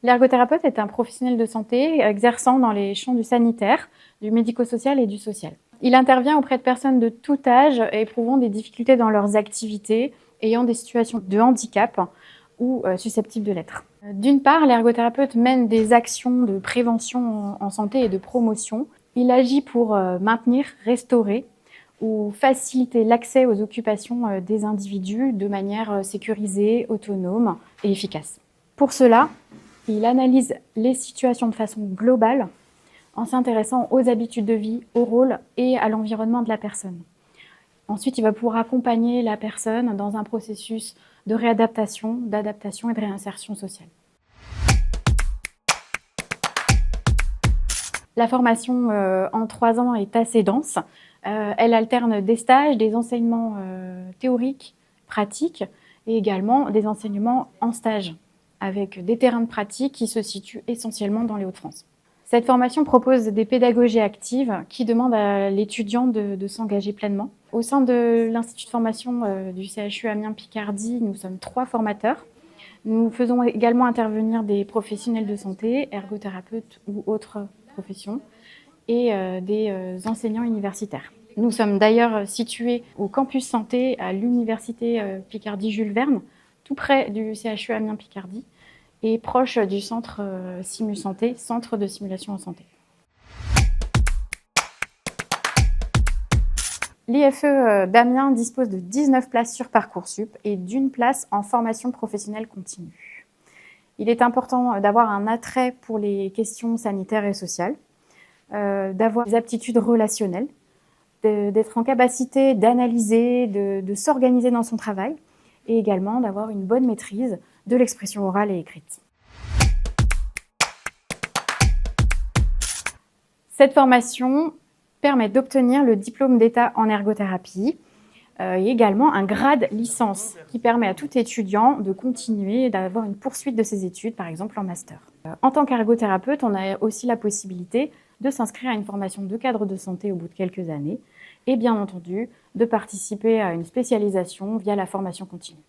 L'ergothérapeute est un professionnel de santé exerçant dans les champs du sanitaire, du médico-social et du social. Il intervient auprès de personnes de tout âge éprouvant des difficultés dans leurs activités, ayant des situations de handicap ou susceptibles de l'être. D'une part, l'ergothérapeute mène des actions de prévention en santé et de promotion. Il agit pour maintenir, restaurer ou faciliter l'accès aux occupations des individus de manière sécurisée, autonome et efficace. Pour cela, il analyse les situations de façon globale en s'intéressant aux habitudes de vie, au rôle et à l'environnement de la personne. Ensuite, il va pouvoir accompagner la personne dans un processus de réadaptation, d'adaptation et de réinsertion sociale. La formation en 3 ans est assez dense. Elle alterne des stages, des enseignements théoriques, pratiques et également des enseignements en stage avec des terrains de pratique qui se situent essentiellement dans les Hauts-de-France. Cette formation propose des pédagogies actives qui demandent à l'étudiant de s'engager pleinement. Au sein de l'Institut de formation du CHU Amiens-Picardie, nous sommes 3 formateurs. Nous faisons également intervenir des professionnels de santé, ergothérapeutes ou autres professions, et des enseignants universitaires. Nous sommes d'ailleurs situés au campus santé à l'université Picardie Jules Verne, tout près du CHU Amiens-Picardie et proche du centre Simu Santé, centre de simulation en santé. L'IFE d'Amiens dispose de 19 places sur Parcoursup et d'1 place en formation professionnelle continue. Il est important d'avoir un attrait pour les questions sanitaires et sociales, d'avoir des aptitudes relationnelles, d'être en capacité d'analyser, de s'organiser dans son travail et également d'avoir une bonne maîtrise de l'expression orale et écrite. Cette formation permet d'obtenir le diplôme d'État en ergothérapie et également un grade licence qui permet à tout étudiant de continuer, d'avoir une poursuite de ses études, par exemple en master. En tant qu'ergothérapeute, on a aussi la possibilité de s'inscrire à une formation de cadre de santé au bout de quelques années et bien entendu de participer à une spécialisation via la formation continue.